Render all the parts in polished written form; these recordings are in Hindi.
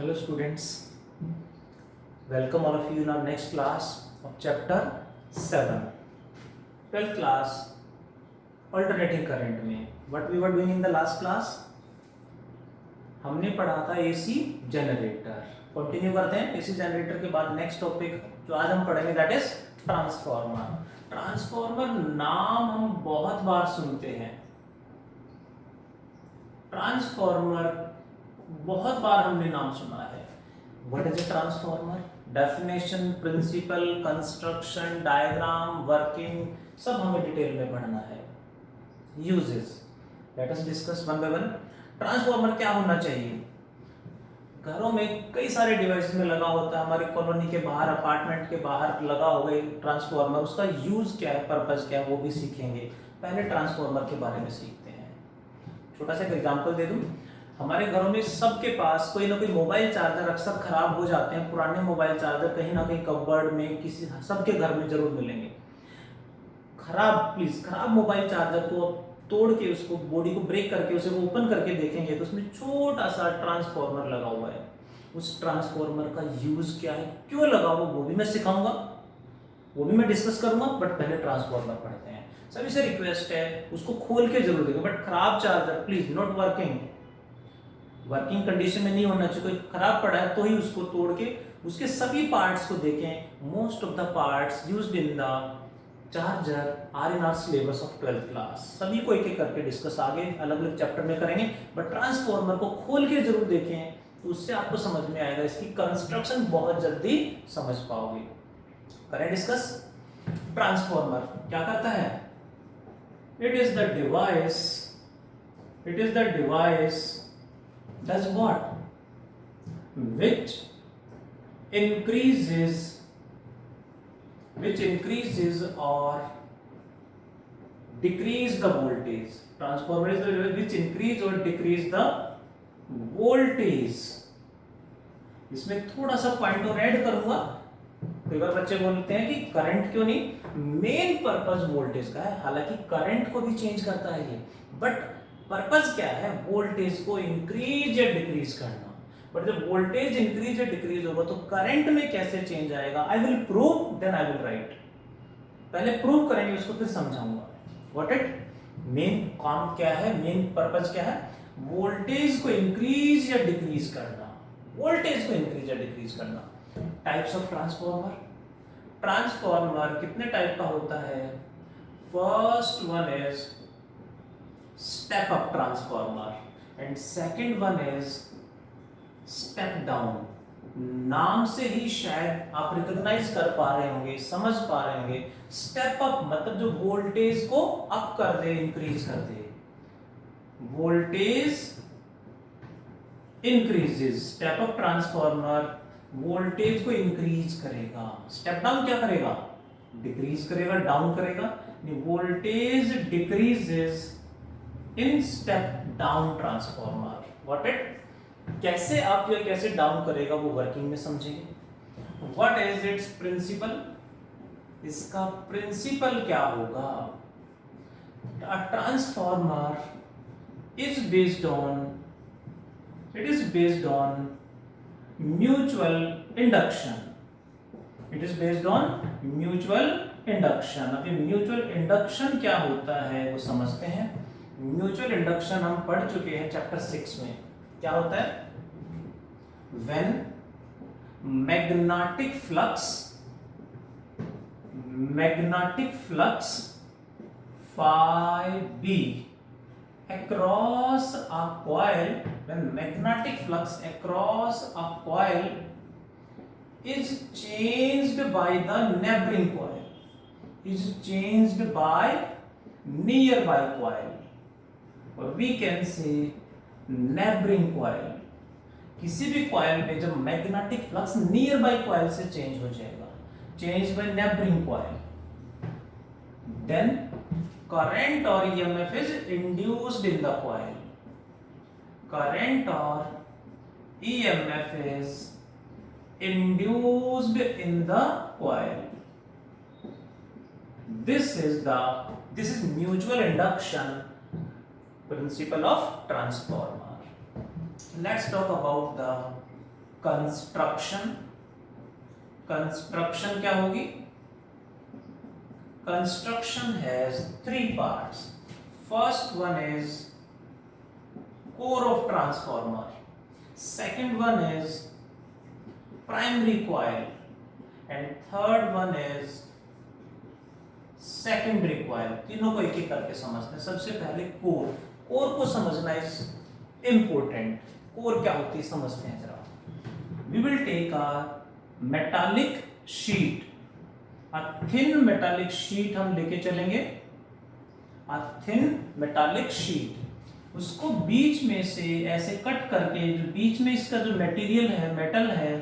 Hello students, welcome all of you in our next class of chapter 7, 12th class, alternating current में. What we were doing in the last class? हमने पढ़ा था AC जनरेटर. कंटिन्यू करते हैं AC जनरेटर के बाद नेक्स्ट टॉपिक जो आज हम पढ़ेंगे दैट इज ट्रांसफार्मर. ट्रांसफार्मर नाम हम बहुत बार सुनते हैं. ट्रांसफार्मर बहुत बार हमने नाम सुना है. What is a transformer? Definition, principle, construction, diagram, working सब हमें डिटेल में पढ़ना है. Uses, let us discuss one by one. Transformer क्या होना चाहिए? घरों में कई सारे डिवाइस में लगा होता है. हमारी कॉलोनी के बाहर, अपार्टमेंट के बाहर लगा होगा ट्रांसफार्मर. उसका यूज क्या है, पर्पस क्या है, वो भी सीखेंगे. पहले ट्रांसफार्मर के बारे में सीखते हैं. छोटा सा एग्जांपल दे दूं. हमारे घरों में सबके पास कोई ना कोई मोबाइल चार्जर अक्सर खराब हो जाते हैं. पुराने मोबाइल चार्जर कहीं ना कहीं कबर्ड में किसी सबके घर में जरूर मिलेंगे. खराब मोबाइल चार्जर को तोड़ के उसको बॉडी को ब्रेक करके उसे ओपन करके देखेंगे तो उसमें छोटा सा ट्रांसफार्मर लगा हुआ है. उस ट्रांसफार्मर का यूज क्या है, क्यों लगा हुआ, वो भी मैं सिखाऊंगा, वो भी मैं डिस्कस करूंगा. बट पहले ट्रांसफार्मर पढ़ते हैं. सभी से रिक्वेस्ट है उसको खोल के जरूर देखें. बट खराब charger please not working condition में नहीं होना चाहिए. कोई खराब पड़ा है तो ही उसको तोड़ के उसके सभी पार्ट्स को देखें. Most of the parts used in the charger are in our syllabus of 12th class. सभी को एक एक करके डिस्कस आगे अलग अलग चैप्टर में करेंगे. बट ट्रांसफार्मर को खोल के जरूर देखें तो उससे आपको समझ में आएगा. इसकी कंस्ट्रक्शन बहुत जल्दी समझ पाओगे. करें डिस्कस. ट्रांसफार्मर क्या करता है? It is the device does what? Which increases or decrease the voltage. Transformer is the which increase or decrease the voltage. इसमें थोड़ा सा पॉइंट और ऐड करूंगा. कई बार बच्चे बोलते हैं कि करंट क्यों नहीं. मेन पर्पस वोल्टेज का है. हालांकि करंट को भी चेंज करता है ये, बट पर्पस क्या है? वोल्टेज को इंक्रीज या डिक्रीज करना. बट जब वोल्टेज इंक्रीज या डिक्रीज होगा तो करंट में कैसे चेंज आएगा? I will prove then I will write. पहले प्रूव करेंगे उसको फिर समझाऊंगा. व्हाट इट मेन काम क्या है, मेन पर्पस क्या है? वोल्टेज को इंक्रीज या डिक्रीज करना. वोल्टेज को इंक्रीज या डिक्रीज करना. Types of transformer. ट्रांसफार्मर कितने टाइप का होता है? First one is step up transformer and second one is step down. नाम से ही शायद आप रिकॉग्नाइज कर पा रहे होंगे, समझ पा रहे होंगे. स्टेप अप मतलब जो वोल्टेज को अप कर दे, इंक्रीज कर दे. Voltage increases. Step up transformer voltage को इंक्रीज करेगा. स्टेप डाउन क्या करेगा? डिक्रीज करेगा, डाउन करेगा. Voltage decreases in step down transformer. What it कैसे अप या कैसे डाउन करेगा वो वर्किंग में समझेंगे. What is its principle? इसका प्रिंसिपल क्या होगा? A transformer is based on mutual induction. अभी म्यूचुअल इंडक्शन क्या होता है वो समझते हैं. म्यूचुअल इंडक्शन हम पढ़ चुके हैं चैप्टर 6 में. क्या होता है? When magnetic flux phi b across a coil, when magnetic flux across a coil is changed by the neighboring coil, is changed by nearby coil, or we can say neighboring coil. किसी भी कॉइल में जब magnetic flux nearby coil से चेंज हो जाएगा, change by neighbouring coil, then current और EMF is induced in the coil. Current और EMF is induced in the coil. This is mutual induction principle of transformer. Let's talk about the construction, construction क्या होगी? Construction has three parts. First one is core of transformer, second one is primary coil and third one is secondary coil. तीनों को एक एक करके समझते हैं. सबसे पहले कोर. कोर को समझना इज इंपोर्टेंट. कोर क्या होती है समझते हैं जरा. We will take a metallic sheet, a thin metallic sheet हम लेके चलेंगे. अ थिन मेटालिक शीट, उसको बीच में से ऐसे कट करके, जो बीच में इसका जो मटेरियल है, मेटल है,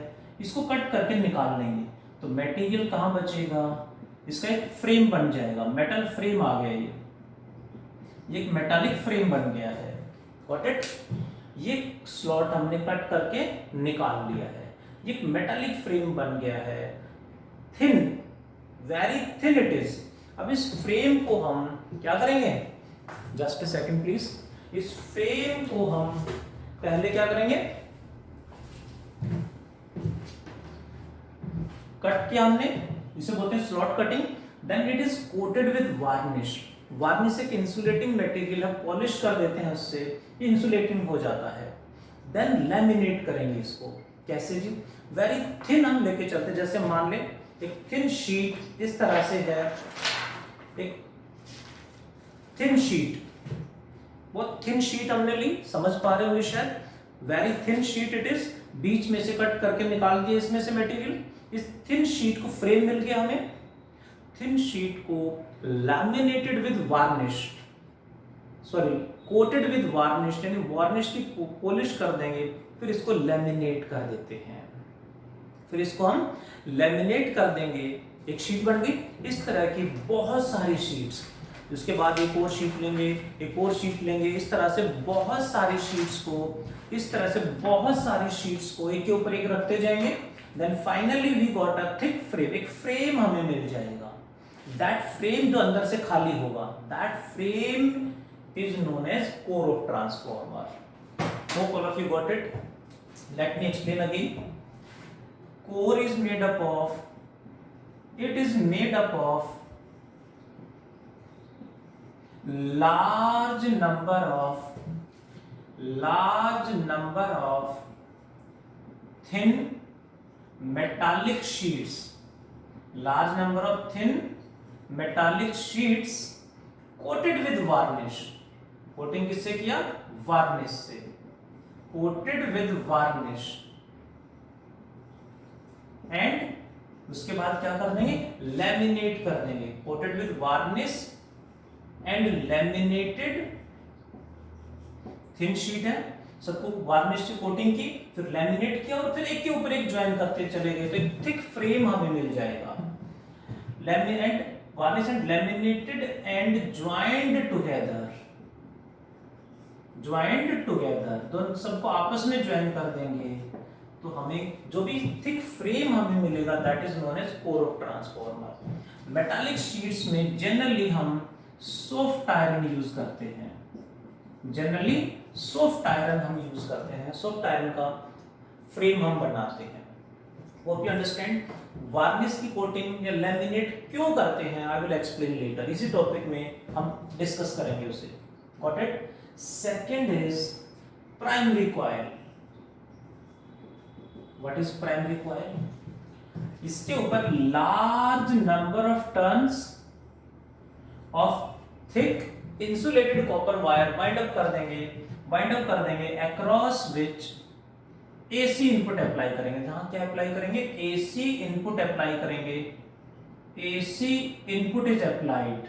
इसको कट करके निकाल लेंगे. तो मटेरियल कहाँ बचेगा? इसका एक फ्रेम बन जाएगा. मेटल फ्रेम आ गया. ये एक मेटालिक फ्रेम बन गया है. Got it? ये स्लॉट हमने कट करके निकाल लिया है. ये एक मेटालिक फ्रेम बन गया है. Thin, very thin it is. अब इस फ्रेम को हम क्या करेंगे? Just a second please. इस फ्रेम को हम पहले क्या करेंगे? कट किया हमने, इसे बोलते हैं slot cutting. Then it is coated with varnish. Varnish एक इंसुलेटिंग मटेरियल है, पॉलिश कर देते हैं उससे, ये इंसुलेटिंग हो जाता है. देन लैमिनेट करेंगे इसको. कैसे जी? वेरी थिन हम लेके चलते हैं. जैसे मान लें एक थिन शीट इस तरह से है, एक थिन शीट, बहुत थिन शीट हमने ली. समझ पा रहे हो शायद? Very thin sheet it is. बीच में से कट करके निकाल दिया इसमें से मटेरियल. इस थिन शीट को फ्रेम मिल गया हमें. थिन शीट को laminated with varnish, sorry coated with varnish, यानी वार्निश की पॉलिश कर देंगे. फिर इसको लैमिनेट कर देते हैं. फिर इसको हम लैमिनेट कर देंगे. एक शीट बन गई. इस तरह की बहुत सारी शीट्स. उसके बाद एक और शीट लेंगे, एक और शीट लेंगे. इस तरह से बहुत सारी शीट्स को, इस तरह से बहुत सारी शीट्स को एक के ऊपर एक रखते जाएंगे. Then finally we got a thick frame. एक फ्रेम हमें मिल जाएगा. दैट फ्रेम जो अंदर से खाली होगा, that frame is known as core of transformer. Hope all of you got it. Let me explain again. Core is made up of, it is made up of large number of thin metallic sheets. Large number of thin metallic sheets coated with varnish. Coating किससे किया? वार्निश से. coated with varnish and उसके बाद क्या कर देंगे? लैमिनेट कर देंगे. Coated with varnish and laminated. Thin sheet है, सबको वार्निश से कोटिंग की, फिर लैमिनेट किया और फिर एक के ऊपर एक ज्वाइन करते चले गए. तो एक थिक फ्रेम हमें मिल जाएगा. Laminate, varnish and laminated and joined together. Joined together, दोनों सबको आपस में ज्वाइन कर देंगे. तो हमें जो भी थिक फ्रेम हमें मिलेगा, that is known as core of transformer. Metallic sheets में जनरली हम सॉफ्ट आयरन यूज करते हैं. जनरली सॉफ्ट आयरन हम यूज करते हैं. सॉफ्ट आयरन का फ्रेम हम बनाते हैं. Hope you understand. वार्निश की कोटिंग या लैमिनेट क्यों करते हैं, आई विल एक्सप्लेन लेटर. इसी टॉपिक में हम डिस्कस करेंगे उसे. Got it. Second is primary coil. What is primary coil? इसके ऊपर large number of turns of thick insulated copper wire bind up कर देंगे across which AC input apply करेंगे. जहां क्या अप्लाई करेंगे? एसी इनपुट अप्लाई करेंगे. AC input is applied.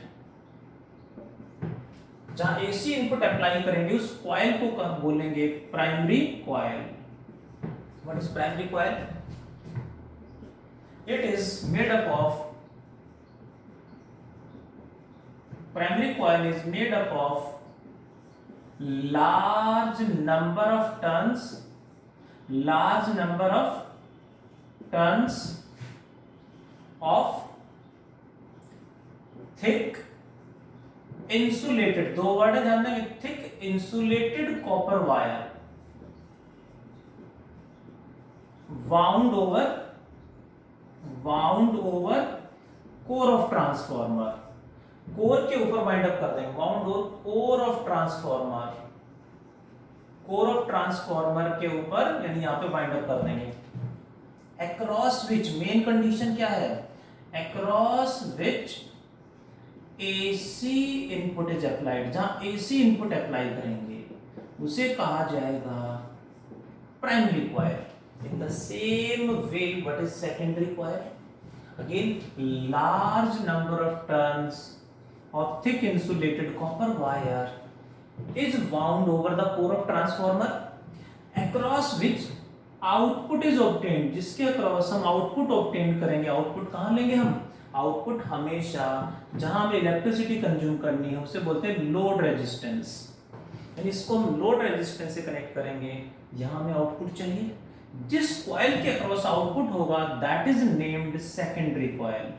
जहां एसी इनपुट अप्लाई करेंगे उस कॉइल को बोलेंगे primary coil. What is primary coil? It is made up of, primary coil is made up of large number of turns of thick insulated, दो वर्ड है ध्यान देंगे, thick insulated copper wire. Wound over core of transformer, core के ऊपर वाइंड अप कर देंगे, wound over core of transformer, core of transformer के ऊपर यानी यहां पे वाइंड अप कर देंगे। अक्रॉस विच, मेन कंडीशन क्या है, across which AC input is applied, जहां एसी इनपुट अप्लाई करेंगे उसे कहा जाएगा primary coil. In the same way what is secondary coil, again large number of turns of thick insulated copper wire is wound over the core of transformer across which output is obtained, जिसके across हम output obtain करेंगे। output कहाँ लेंगे हम, output हमेशा जहां हमें इलेक्ट्रिसिटी कंज्यूम करनी है उसे बोलते हैं लोड रेजिस्टेंस, यानी इसको हम लोड रेजिस्टेंस से कनेक्ट करेंगे। यहां हमें आउटपुट चाहिए, जिस कॉइल के अक्रॉस आउटपुट होगा that is named secondary coil,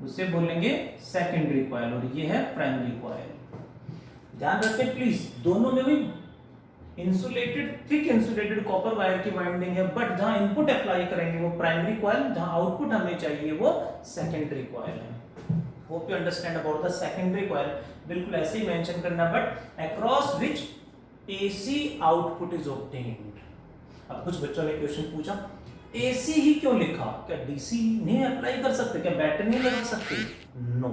उसे बोलेंगे सेकेंडरी कॉइल, और ये है प्राइमरी कॉइल। ध्यान रखें प्लीज, दोनों में भी insulated, thick insulated copper wire की वाइंडिंग है, बट जहां इनपुट अप्लाई करेंगे वो प्राइमरी कॉइल, जहां आउटपुट हमें चाहिए वो सेकेंडरी कॉइल है। Hope you understand about the secondary coil. बिल्कुल ऐसे ही मेंशन करना, but across which AC output is obtained. अब कुछ बच्चों ने क्वेश्चन पूछा एसी ही क्यों लिखा, क्या डीसी नहीं अप्लाई कर सकते, क्या बैटरी नहीं लगा सकते? नो,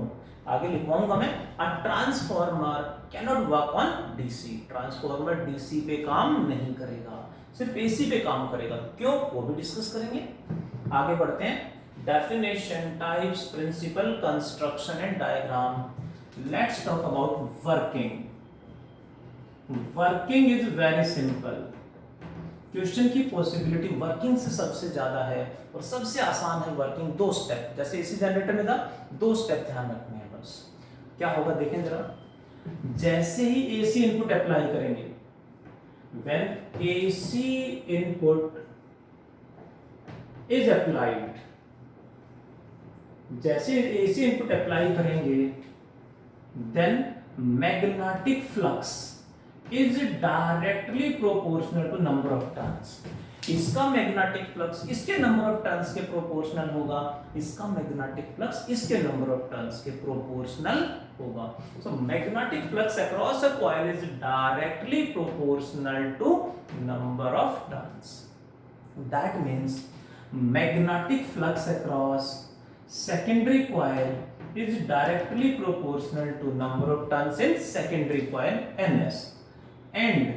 आगे लिखवाऊंगा मैं, a transformer can not work on DC, transformer DC पे काम नहीं करेगा, सिर्फ एसी पे काम करेगा। क्यों, वो भी डिस्कस करेंगे। आगे बढ़ते हैं, definition, types, principle, construction and diagram. Let's talk about working. Working is very simple, question की पॉसिबिलिटी वर्किंग से सबसे ज्यादा है और सबसे आसान है वर्किंग। दो स्टेप, जैसे एसी जनरेटर में था, दो स्टेप ध्यान रखने हैं बस। क्या होगा देखें जरा, जैसे ही एसी इनपुट अप्लाई करेंगे, when AC input is applied, जैसे एसी इनपुट अप्लाई करेंगे, then magnetic flux is directly proportional to number of turns। इसका मैग्नेटिक फ्लक्स इसके नंबर ऑफ टर्न्स के प्रोपोर्शनल होगा, इसका मैग्नेटिक फ्लक्स इसके नंबर ऑफ टर्न्स के प्रोपोर्शनल होगा। So magnetic flux across a coil is directly proportional to number of turns. That means magnetic flux across secondary coil is directly proportional to number of turns in secondary coil NS, and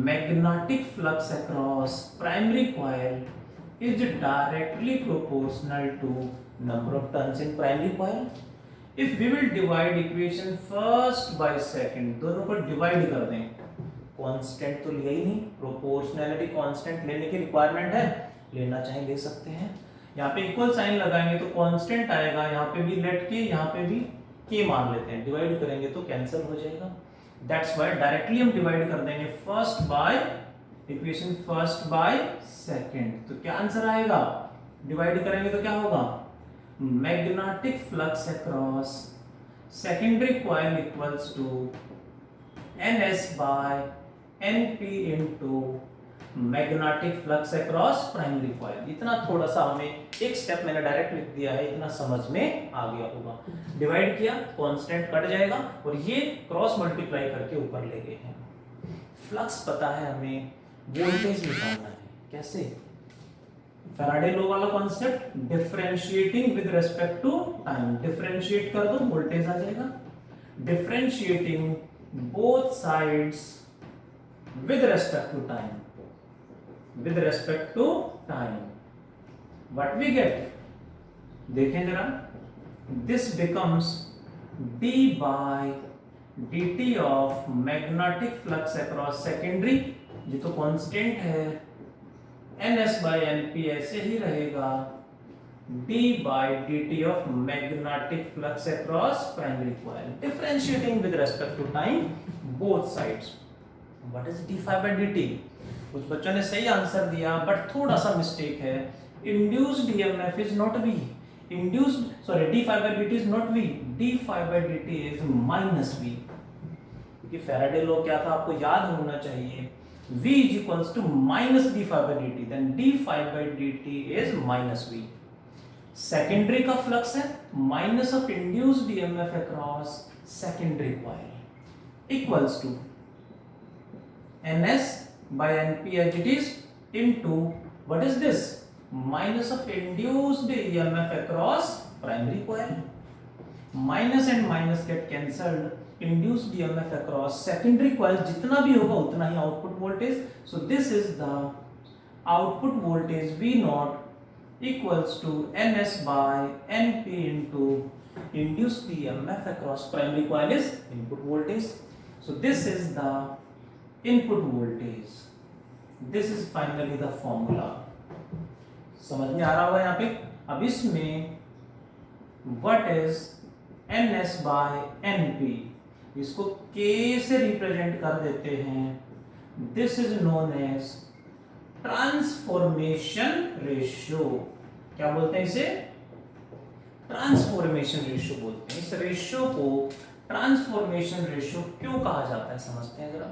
magnetic flux across primary coil is directly proportional to number of turns in primary coil। if we will divide equation first by second, दोनों को डिवाइड कर दें, कांस्टेंट तो लिया ही नहीं, प्रोपोर्शनैलिटी कांस्टेंट लेने की रिक्वायरमेंट है, लेना चाहे ले सकते हैं। यहाँ पे इक्वल साइन लगाएंगे तो कांस्टेंट आएगा, यहाँ पे भी लेट के, यहाँ पे भी के मान लेते हैं, डिवाइड करेंगे तो कैंसिल हो जाएगा। दैट्स व्हाई डायरेक्टली हम डिवाइड कर देंगे first by equation first by second, तो क्या आंसर आएगा, डिवाइड करेंगे तो क्या होगा, magnetic flux across secondary coil equals to NS by NP into magnetic flux across primary coil. इतना थोड़ा सा हमें एक स्टेप मैंने डायरेक्ट लिख दिया है, इतना समझ में आ गया होगा। डिवाइड किया, कांस्टेंट कट जाएगा और ये क्रॉस मल्टीप्लाई करके ऊपर ले गए हैं। फ्लक्स पता है हमें, वोल्टेज निकालना है, कैसे, फैराडे लॉ वाला concept, differentiating with respect to time, differentiate कर दो वोल्टेज आ जाएगा, differentiating both sides with respect to time, with respect to time, what we get, देखें जरा, this becomes d by dt of magnetic flux across secondary, ये तो कांस्टेंट है, ns by np ऐसे ही रहेगा, d by dt of magnetic flux across primary coil, differentiating with respect to time both sides। What is d phi by dt? कुछ बच्चों ने सही आंसर दिया बट थोड़ा सा मिस्टेक है, induced EMF is not V, induced sorry d phi by dt is not V, d phi by dt is minus V, क्योंकि फैराडे लॉ क्या था आपको याद होना चाहिए, V is equals to minus d phi by dt, then d phi by dt is minus V. Secondary का फ्लक्स है minus of induced EMF across secondary coil equals to ns by np as it is into what is this minus of induced EMF across primary coil. Minus and minus get cancelled. Induced EMF across secondary coil जितना भी होगा उतना ही output voltage. So this is the output voltage V naught equals to ns by np into induced EMF across primary coil is input voltage. So this is the input voltage. This is finally the formula. समझ में आ रहा होगा यहाँ पे. अब इसमें what is ns by np, इसको k से रिप्रेजेंट कर देते हैं. This is known as transformation ratio. क्या बोलते हैं इसे? ट्रांसफॉर्मेशन रेशियो बोलते हैं. इस रेशियो को ट्रांसफॉर्मेशन रेशियो क्यों कहा जाता है समझते हैं जरा.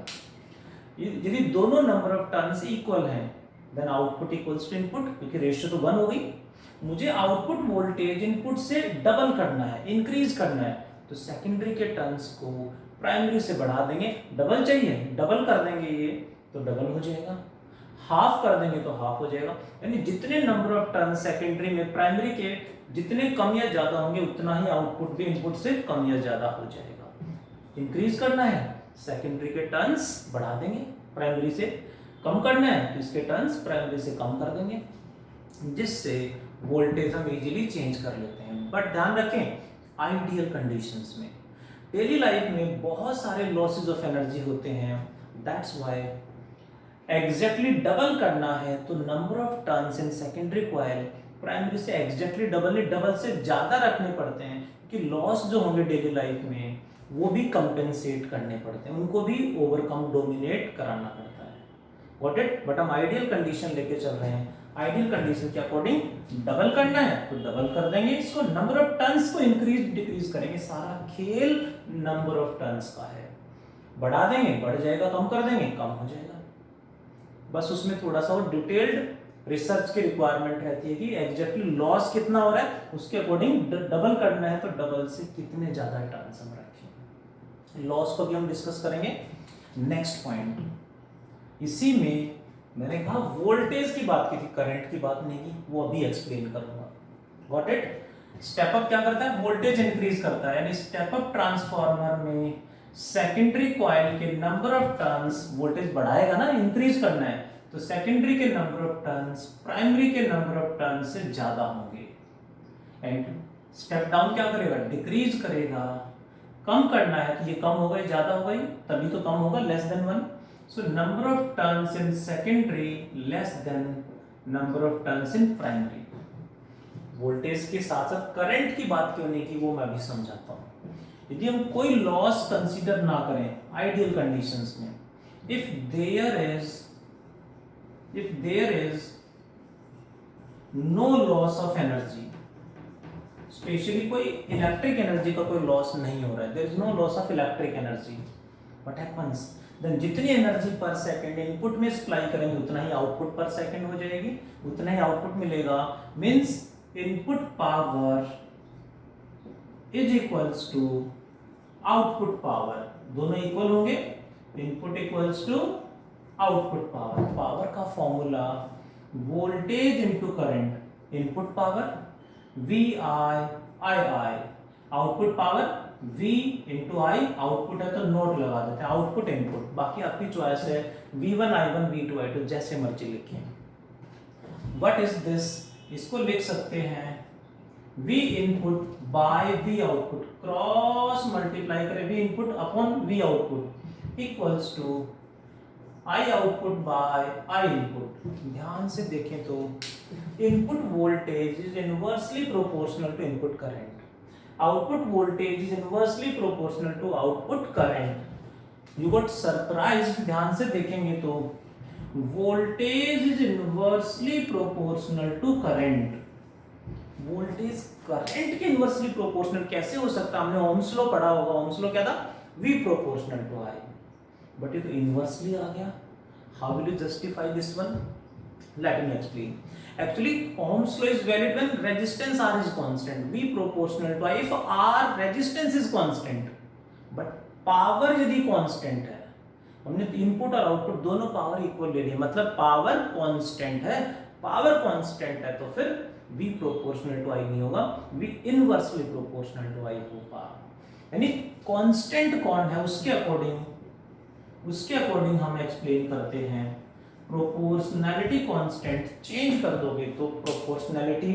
यदि दोनों नंबर ऑफ टर्न्स इक्वल हैं then output equals to input, क्योंकि रेशियो तो 1 हो गई. मुझे आउटपुट वोल्टेज इनपुट से डबल करना है, इंक्रीज करना है, तो सेकेंडरी के टर्न्स को प्राइमरी से बढ़ा देंगे. डबल चाहिए, डबल कर देंगे ये तो डबल हो जाएगा. हाफ कर देंगे तो हाफ हो जाएगा. यानी जितने नंबर ऑफ टर्न सेकेंडरी में प्राइमरी के जितने कम या ज्यादा होंगे उतना ही आउटपुट भी इनपुट से कम या ज्यादा हो जाएगा. इंक्रीज करना है सेकेंडरी के टर्न्स बढ़ा देंगे, प्राइमरी से कम करना है तो इसके टर्न्स प्राइमरी से कम कर देंगे, जिससे वोल्टेज हम इजीली चेंज कर लेते हैं. बट ध्यान रखें आइडियल कंडीशंस में, डेली लाइफ में बहुत सारे लॉसेस ऑफ एनर्जी होते हैं. दैट्स व्हाई एग्जैक्टली डबल करना है तो number of turns in secondary coil primary से एग्जैक्टली डबल से ज्यादा रखने पड़ते हैं, कि लॉस जो होंगे डेली लाइफ में वो भी कंपेंसेट करने पड़ते हैं, उनको भी ओवरकम डोमिनेट कराना पड़ता है. Got it. बट हम आइडियल कंडीशन लेके चल रहे हैं. आइडियल कंडीशन के अकॉर्डिंग डबल करना है तो डबल कर देंगे इसको, नंबर ऑफ टर्न्स को इंक्रीज डिक्रीज करेंगे. सारा खेल नंबर ऑफ टर्न्स का है. बढ़ा देंगे बढ़ जाएगा, कम कर देंगे कम हो जाएगा. बस उसमें थोड़ा सा और डिटेल्ड रिसर्च की रिक्वायरमेंट रहती है कि एग्जैक्टली लॉस कितना हो रहा है, उसके अकॉर्डिंग डबल करना है तो डबल से कितने ज्यादा टर्न्स हम रखें. लॉस को भी हम डिस्कस करेंगे नेक्स्ट पॉइंट. इसी में मैंने कहा वोल्टेज की बात की थी, करंट की बात नहीं की, वो अभी एक्सप्लेन करूंगा. Got it. स्टेप अप क्या करता है? वोल्टेज इंक्रीज करता है. यानी स्टेप अप ट्रांसफार्मर में सेकेंडरी कॉइल के नंबर ऑफ टर्न्स वोल्टेज बढ़ाएगा ना, इंक्रीज करना है तो सेकेंडरी के नंबर ऑफ टर्न्स प्राइमरी के नंबर ऑफ टर्न्स से ज्यादा होंगे. एंड स्टेप डाउन क्या करेगा? डिक्रीज करेगा. कम करना है तो ये कम हो गई ज्यादा हो गई तभी तो कम होगा, less than 1. So number of turns in secondary less than number of turns in primary. Voltage के साथ साथ करंट की बात क्यों नहीं की वो मैं भी समझाता हूं. यदि हम कोई लॉस कंसीडर ना करें आइडियल कंडीशंस में, if there is no loss of energy, specially कोई इलेक्ट्रिक एनर्जी का कोई लॉस नहीं हो रहा है, there is no loss of electric energy, what happens then जितनी एनर्जी पर सेकंड इनपुट में सप्लाई करेंगे उतना ही आउटपुट पर सेकंड हो जाएगी, उतना ही आउटपुट मिलेगा. Means input power is equals to output power. दोनों इक्वल होंगे. Input equals to output power. Power का formula voltage into current. Input power V I, output power V into I. Output है तो नोट लगा देते हैं, आउटपुट इनपुट. बाकी आपकी चॉइस है V1 I1 V2 I2 जैसे मर्जी लिखें. What is this? इसको लिख सकते हैं V input by V output, cross multiply करें V input upon V output equals to I output by I input. ध्यान से देखें तो input voltage is inversely proportional to input current. Output voltage is inversely proportional to output current. You got surprised. ध्यान से देखेंगे तो voltage is inversely proportional to current. Voltage current के inversely proportional कैसे हो सकता? हमने ओम्स लॉ पढ़ा होगा. ओम्स लॉ क्या था? V proportional to I. But ये तो inversely आ गया. How will you justify this one? Let me explain. Actually, Ohm's law is valid when resistance R is constant. V proportional to I. If R resistance is constant, but power यदि constant है, हमने इनपुट और आउटपुट दोनों पावर इक्वल ले लिया, मतलब पावर कांस्टेंट है. पावर कांस्टेंट है तो फिर V प्रोपोर्शनल टू I नहीं होगा, V inversely proportional to I होगा. यानी कांस्टेंट कौन है उसके अकॉर्डिंग हम एक्सप्लेन करते हैं. प्रोपोर्शनैलिटी कांस्टेंट चेंज कर दोगे तो प्रोपोर्शनैलिटी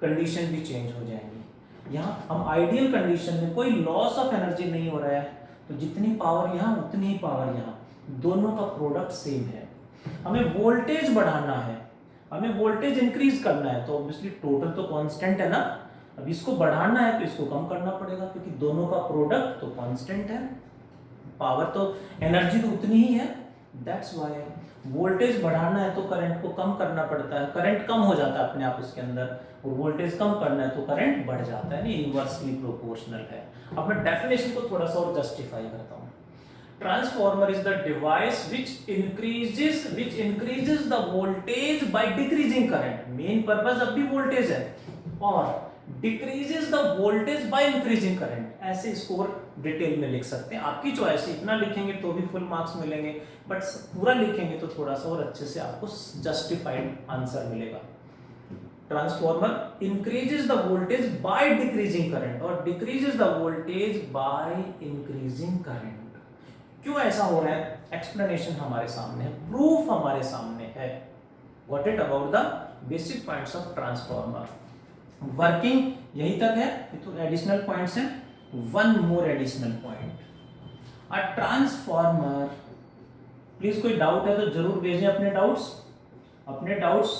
कंडीशन भी चेंज हो जाएंगी. यहाँ हम आइडियल कंडीशन में कोई लॉस ऑफ एनर्जी नहीं हो रहा है, तो जितनी पावर यहाँ उतनी ही पावर यहाँ, दोनों का प्रोडक्ट सेम है. हमें वोल्टेज बढ़ाना है, हमें वोल्टेज इंक्रीज करना है, तो ऑब्वियसली टोटल तो कांस्टेंट है ना. अब इसको बढ़ाना है तो इसको कम करना पड़ेगा, क्योंकि दोनों का प्रोडक्ट तो कांस्टेंट है. पावर तो एनर्जी तो उतनी ही है. दैट्स व्हाई वोल्टेज बढ़ाना है तो करंट को कम करना पड़ता है. करंट कम हो जाता है अपने आप इसके अंदर, और वोल्टेज कम करना है तो करंट बढ़ जाता है. इनवर्सली प्रोपोर्शनल है. अब मैं डेफिनेशन को थोड़ा सा और जस्टिफाई करता हूँ. Transformer is the device which increases the voltage by decreasing current. Main purpose अब भी वोल्टेज है, और decreases the voltage by increasing current. ऐसे इसको और डिटेल में लिख सकते हैं, आपकी चॉइस है. इतना लिखेंगे तो भी फुल मार्क्स मिलेंगे, बट पूरा लिखेंगे तो थोड़ा सा और अच्छे से आपको जस्टिफाइड आंसर मिलेगा. Transformer increases the voltage by decreasing current, और decreases the voltage by increasing current. क्यों ऐसा हो रहा है? एक्सप्लेनेशन हमारे सामने है, प्रूफ हमारे सामने है. What it about the basic points of transformer. Working यही तक है, तो एडिशनल पॉइंट्स हैं. One more additional point. A transformer, please कोई डाउट है तो जरूर भेजें अपने डाउट्स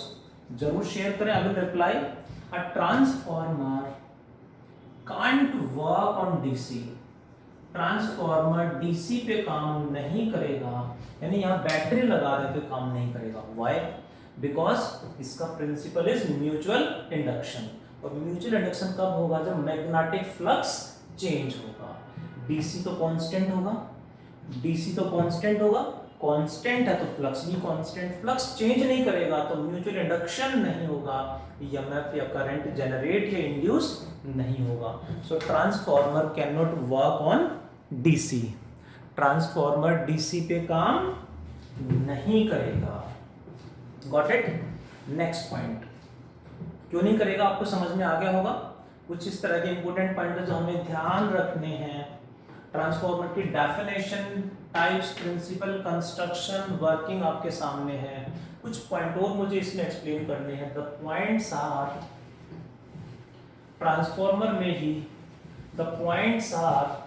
जरूर शेयर करें. I will reply. A transformer can't work on DC. Transformer DC पे काम नहीं करेगा, यानी यहाँ बैटरी लगा रहे तो काम नहीं करेगा. व्हाई? बिकॉज इसका प्रिंसिपल इज म्यूचुअल इंडक्शन. और म्यूचुअल इंडक्शन कब होगा? जब मैग्नेटिक फ्लक्स चेंज होगा. डीसी तो कांस्टेंट होगा, कांस्टेंट है तो फ्लक्स भी कांस्टेंट. फ्लक्स चेंज नहीं करेगा तो म्यूचुअल इंडक्शन नहीं होगा, ईएमएफ या करंट जनरेट या इंड्यूस नहीं होगा. So transformer can not work on DC. Transformer DC पे काम नहीं करेगा. Got it? Next point. क्यों नहीं करेगा आपको समझ में आ गया होगा. कुछ इस तरह के इंपॉर्टेंट पॉइंट जो हमें ध्यान रखने हैं. ट्रांसफॉर्मर की definition, types, principle, construction, working आपके सामने है. कुछ पॉइंट और मुझे इसमें एक्सप्लेन करने हैं. द पॉइंट्स आर, ट्रांसफॉर्मर में ही the points are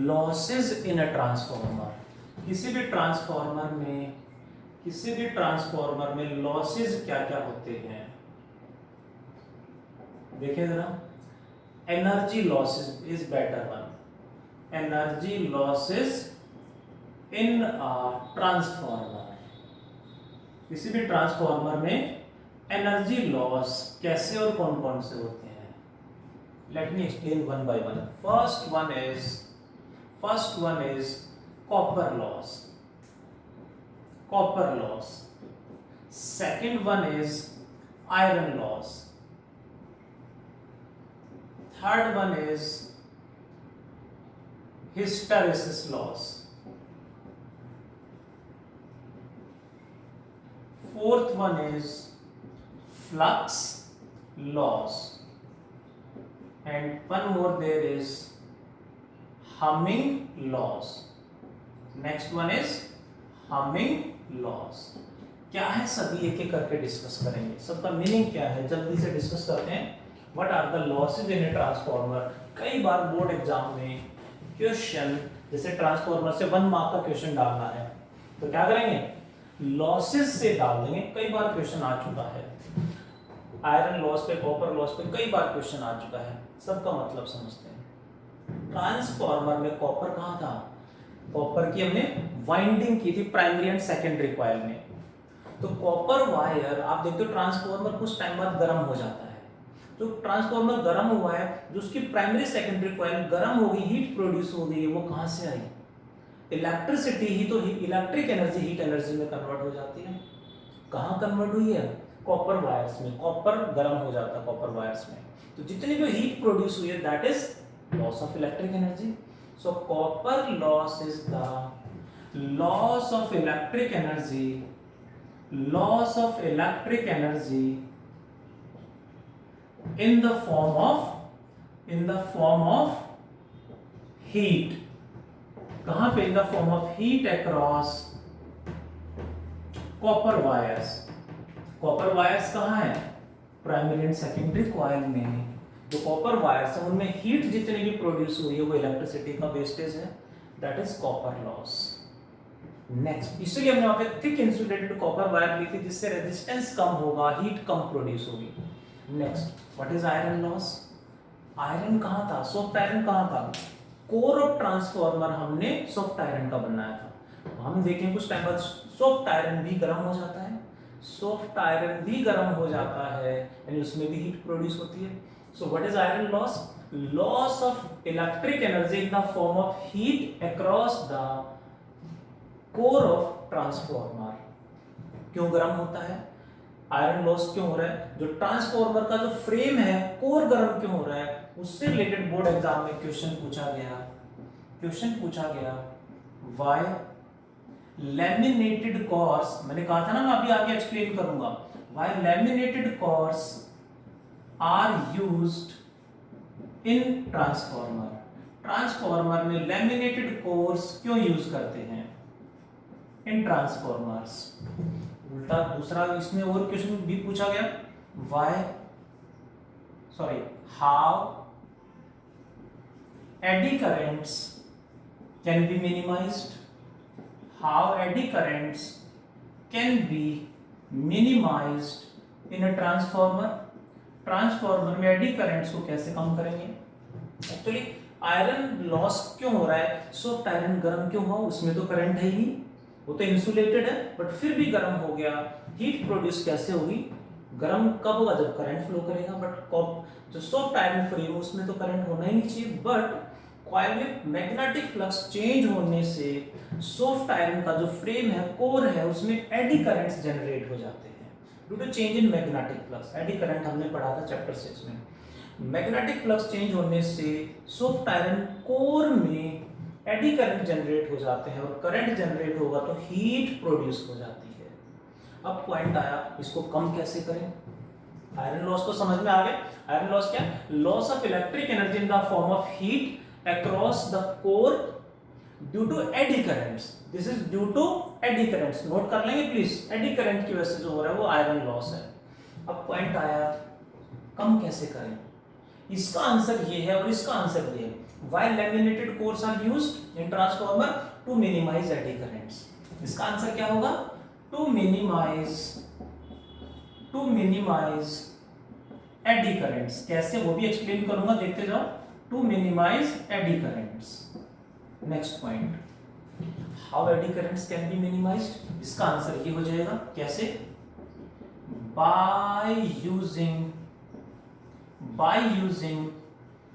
losses in a transformer. किसी भी ट्रांसफॉर्मर में लॉसेस क्या क्या होते हैं देखिए जरा. Energy losses is better one. Energy losses in a transformer. किसी भी ट्रांसफॉर्मर में एनर्जी लॉस कैसे और कौन कौन से होते हैं. Late me explain one by one. First one is copper loss. Second one is iron loss. Third one is hysteresis loss. Fourth one is flux loss. And one more there is humming loss. Next one is humming loss. क्या है सभी एक एक करके डिस्कस करेंगे. सबका मीनिंग क्या है जल्दी से डिस्कस करते हैं. What are the losses in a transformer. कई बार बोर्ड एग्जाम में क्वेश्चन, जैसे ट्रांसफॉर्मर से 1 मार्क का क्वेश्चन डालना है तो क्या करेंगे, लॉसेज से डाल देंगे. कई बार क्वेश्चन आ चुका है. आयरन लॉस पे, कॉपर लॉस पे कई बार क्वेश्चन आ चुका है. सबका मतलब समझते हैं. ट्रांसफॉर्मर में कॉपर कहाँ था? कॉपर की हमने वाइंडिंग की थी प्राइमरी एंड सेकेंडरी कॉइल में. तो कॉपर वायर आप देखते हो ट्रांसफॉर्मर कुछ टाइम बाद गर्म हो जाता है, जो ट्रांसफॉर्मर गर्म हुआ है, जो उसकी प्राइमरी सेकेंडरी कॉइल गर्म हो गई, हीट प्रोड्यूस हो गई है, वो कहां से आई? इलेक्ट्रिसिटी ही तो इलेक्ट्रिक एनर्जी हीट एनर्जी में कन्वर्ट हो जाती है। कहां कन्वर्ट हुई है? कॉपर वायर्स में। कॉपर गर्म हो जाता है कॉपर वायर्स में, तो जितनी भी हीट प्रोड्यूस हुई है that is loss of electric energy. So copper loss is the loss of electric energy, loss of electric energy in the form of heat। कहां पे? in the form of heat across copper wires। copper wires कहां है? प्राइमरी एंड सेकेंडरी कॉइल में। जो कॉपर वायर्स है उनमें हीट जितनी भी प्रोड्यूस हुई है वो इलेक्ट्रिसिटी का वेस्टेज है, that is copper loss. Next, इसलिए हमने वहां पे थिक इंसुलेटेड कॉपर वायर ली थी जिससे रेजिस्टेंस कम होगा, हीट कम प्रोड्यूस होगी। Next, what is iron loss? Iron कहां था? सॉफ्ट आयरन कहां था? कोर ऑफ ट्रांसफार्मर हमने सॉफ्ट आयरन का बनाया था। हम देखें कुछ टाइम बाद सॉफ्ट आयरन भी गर्म हो जाता है, सॉफ्ट आयरन भी गर्म हो जाता है, यानी उसमें भी हीट प्रोड्यूस होती है। So what is iron loss? Loss of electric energy in the form of heat across the core of transformer. क्यों गर्म होता है? आयरन लॉस क्यों हो रहा है? जो ट्रांसफार्मर का जो फ्रेम है, कोर गर्म क्यों हो रहा है? उससे रिलेटेड बोर्ड एग्जाम में क्वेश्चन पूछा गया व्हाई लैमिनेटेड कोर्स, मैंने कहा था ना मैं अभी आगे एक्सप्लेन करूंगा, why laminated cores are used in transformer. Transformer में लैमिनेटेड कोर्स क्यों यूज करते हैं इन ट्रांसफार्मर्स? उल्टा दूसरा इसमें और क्वेश्चन भी पूछा गया, how eddy currents can be minimised, how eddy currents can be minimised in a transformer. Transformer में एडी करंट्स को कैसे कम करेंगे? एक्चुअली आयरन लॉस क्यों हो रहा है? सॉफ्ट आयरन गर्म क्यों हुआ? उसमें तो करंट है ही नहीं, वो तो इंसुलेटेड है, बट फिर भी गर्म हो गया। हीट प्रोड्यूस कैसे होगी? गर्म कब होगा? जब करंट फ्लो करेगा। बट जो सॉफ्ट आयरन फ्रेम उसमें तो करंट होना ही नहीं चाहिए, बट कॉइल में मैग्नेटिक फ्लक्स चेंज होने से सॉफ्ट आयरन का जो फ्रेम है, कोर है, उसमें एडी करंट्स जनरेट हो जाते हैं due to change in magnetic flux. Eddy current हमने पढ़ा था चैप्टर 6 में। मैग्नेटिक फ्लक्स चेंज होने से सॉफ्ट आयरन कोर में एडी करंट जनरेट हो जाते हैं, और करंट जनरेट होगा तो हीट प्रोड्यूस हो जाती है। अब पॉइंट आया, इसको कम कैसे करें? आयरन लॉस को समझ में आ गया। आयरन लॉस क्या? Loss of electric energy in the form of heat across the core due to eddy currents. This is due to eddy currents, note कर लेंगे प्लीज। एडी करंट की वजह से जो हो रहा है वो आयरन लॉस है। अब पॉइंट आया, कम कैसे करें? इसका आंसर ये है और इसका आंसर ये है। Why laminated cores are used in transformer? To minimize eddy currents। इसका आंसर क्या होगा? To minimize eddy currents। कैसे वो भी एक्सप्लेन करूंगा, देखते जाओ। To minimize eddy currents। Next point, how eddy currents can be minimized? इसका आंसर ये हो जाएगा, कैसे? By using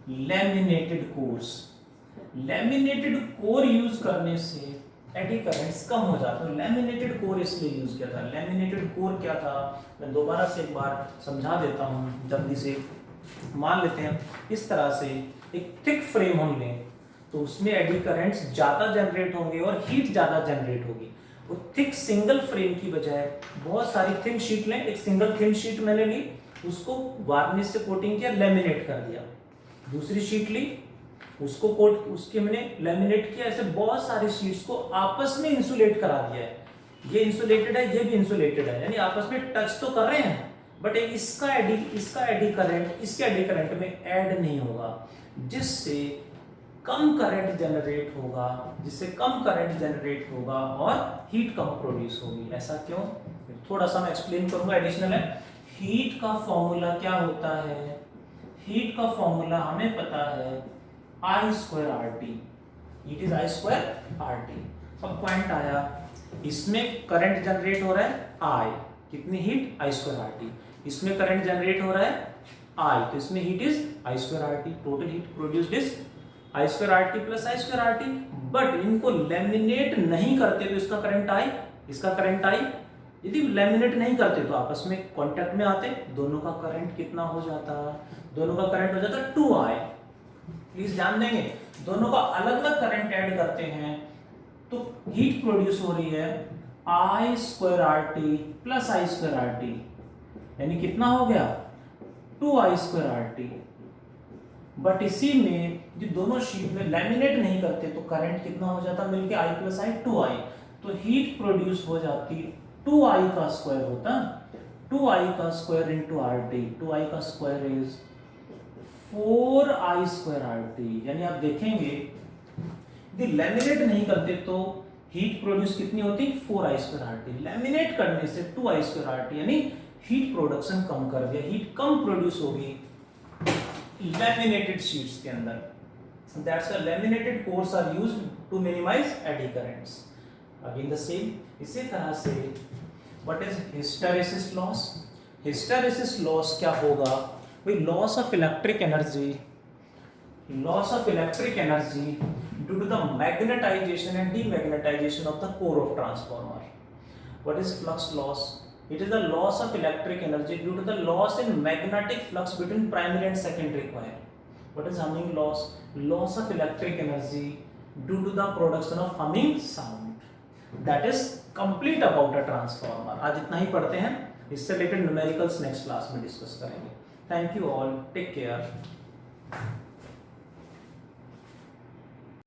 laminated course. Laminated core use करने से एडी करंट्स कम हो जाते हैं। लैमिनेटेड कोर इसलिए यूज किया था। लैमिनेटेड कोर क्या था, मैं दोबारा से एक बार समझा देता हूं जल्दी से। मान लेते हैं इस तरह से एक थिक फ्रेम हम लें तो उसमें एडी करंट्स ज्यादा जनरेट होंगे और हीट ज्यादा जनरेट होगी। वो थिक सिंगल फ्रेम की बजाय बहुत सारी थिन शीट लें। एक सिंगल थिन शीट मैंने ली, उसको वार्निश से कोटिंग किया, लेमिनेट कर दिया। दूसरी शीट ली, उसको कोट, उसके मैंने लेमिनेट किया। ऐसे बहुत सारी शीट्स को आपस में इंसुलेट करा दिया है। ये इंसुलेटेड है, ये भी इंसुलेटेड है, यानी आपस में टच तो कर रहे हैं, बट इसका एडी करंट इसके एडी करंट में ऐड नहीं होगा, जिससे कम करंट जनरेट होगा और हीट कम प्रोड्यूस होगी। ऐसा क्यों? थोड़ा सा मैं एक्सप्लेन करूंगा, एडिशनल है। हीट का फॉर्मूला क्या होता है? हीट का फॉर्मूला हमें पता है I²RT। Heat is I²RT। अब पॉइंट आया, इसमें करंट जनरेट हो रहा है I, कितनी हीट? I²RT। इसमें करंट जनरेट हो रहा है I, तो इसमें heat is I square RT, total heat produced is I square RT plus I square RT, but इनको लेमिनेट नहीं करते तो इसका करंट I, इसका करंट I, यदि लेमिनेट नहीं करते तो आपस में कांटेक्ट में आते, दोनों का करंट कितना हो जाता, दोनों का करंट हो जाता 2I। प्लीज ध्यान देंगे, दोनों का अलग अलग करंट ऐड करते हैं तो हीट प्रोड्यूस हो रही है I square RT plus I square RT, यानी कितना हो गया 2I स्क्वायर RT। बट इसी में जो दोनों शीट में लैमिनेट नहीं करते तो करंट कितना हो जाता मिलके I प्लस I 2I, तो हीट प्रोड्यूस हो जाती 2I का स्क्वायर होता, 2I का स्क्वायर इंटू RT, 2I का square is 4I square RT। यानी आप देखेंगे यदि लैमिनेट नहीं करते तो हीट प्रोड्यूस कितनी होती 4I स्क्वायर RT, लैमिनेट करने से 2I स्क्वायर RT, यानी हीट प्रोडक्शन कम कर दिया, हीट कम प्रोड्यूस होगी लैमिनेटेड शीट्स के अंदर। That's why laminated cores are used to minimize eddy currents. Again the same, इसी तरह से what is hysteresis loss, hysteresis loss क्या होगा भाई, loss of electric energy, loss of electric energy due to the magnetization and demagnetization of the core of transformer. What is flux loss? It is the loss of electric energy due to the loss in magnetic flux between primary and secondary coil. What is humming loss? Loss of electric energy due to the production of humming sound. That is complete about a transformer. आज इतना ही पढ़ते हैं, इससे रिलेटेड न्यूमेरिकल्स नेक्स्ट क्लास में डिस्कस करेंगे। Thank you all, take care.